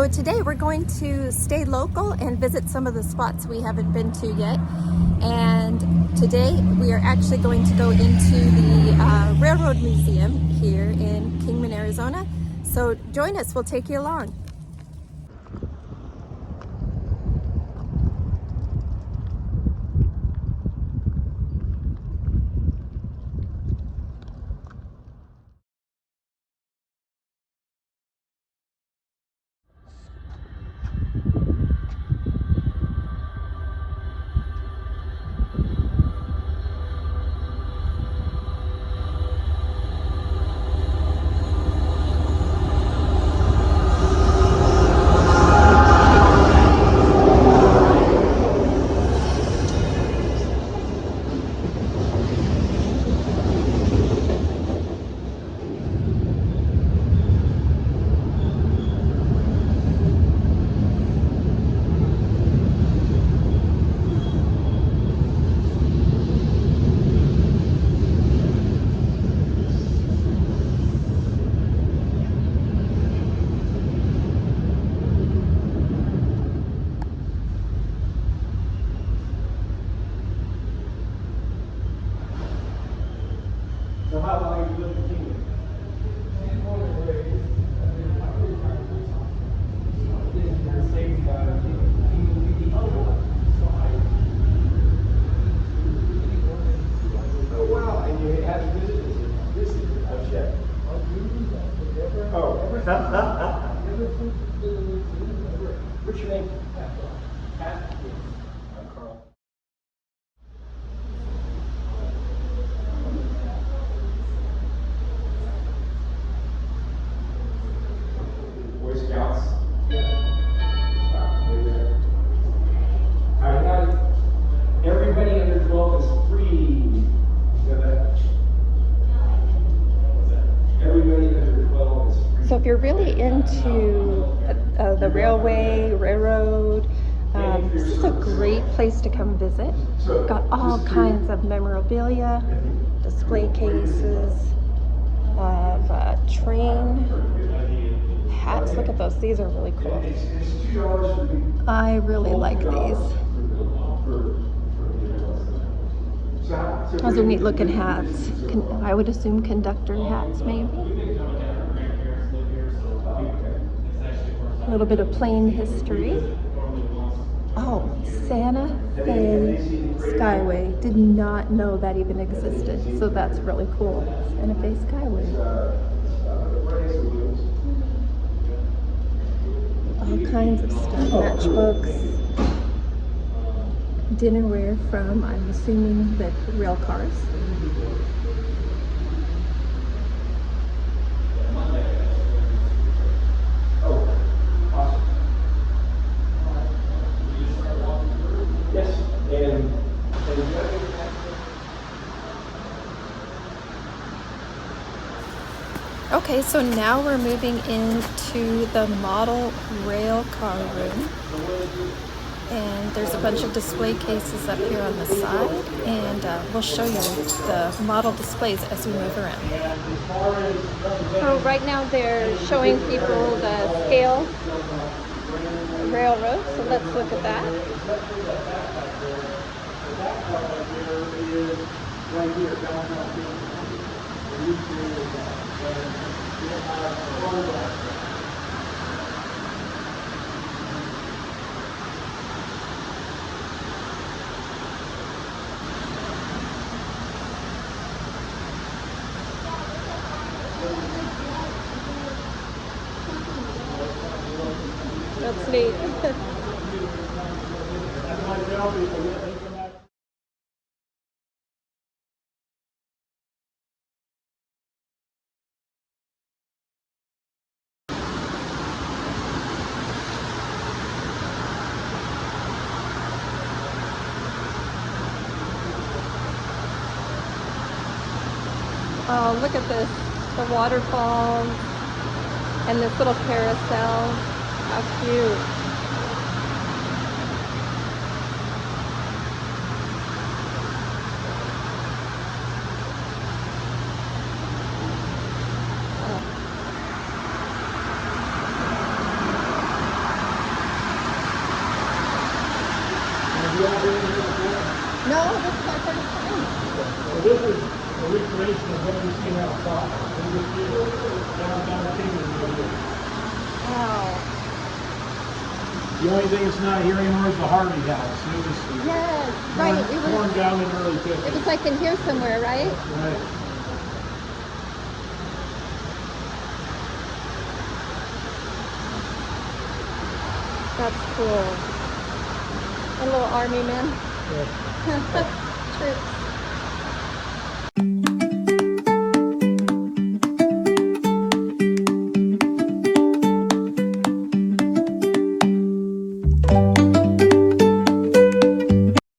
So today we're going to stay local and visit some of the spots we haven't been to yet. And today we are actually going to go into the Railroad Museum here in Kingman, Arizona. So join us, we'll take you along. So how long have you lived in Kingman? Oh wow, and you haven't visited us yet. Oh. What's your name? Pat? Carl. Boy Scouts. Stop. Wait there. All right, now everybody under 12 is free. You know that? What's that? Everybody under 12 is free. So if you're really into the railroad, this is a great place to come visit. Got all kinds of memorabilia, display cases of train hats. Look at those, these are really cool. I really like these. Those are neat looking hats. I would assume conductor hats maybe. A little bit of plane history. Oh, Santa Fe Skyway. Did not know that even existed. So that's really cool. Santa Fe Skyway. All kinds of stuff. Matchbooks. Dinnerware from, I'm assuming, the rail cars. Okay, so now we're moving into the model rail car room. And there's a bunch of display cases up here on the side, and we'll show you the model displays as we move around. So right now they're showing people the scale railroad, so let's look at that. That's neat. Oh, look at this. The waterfalls and this little carousel. How cute. No, this is my first time. Well, this is a recreation of what we've seen outside. Downtown Kingman. Wow. The only thing that's not here anymore is the Harvey House. It was Yes, right. It torn was, down in the early 50s. it was like in here somewhere, right? Right. That's cool. A little army men. Yeah. Troops.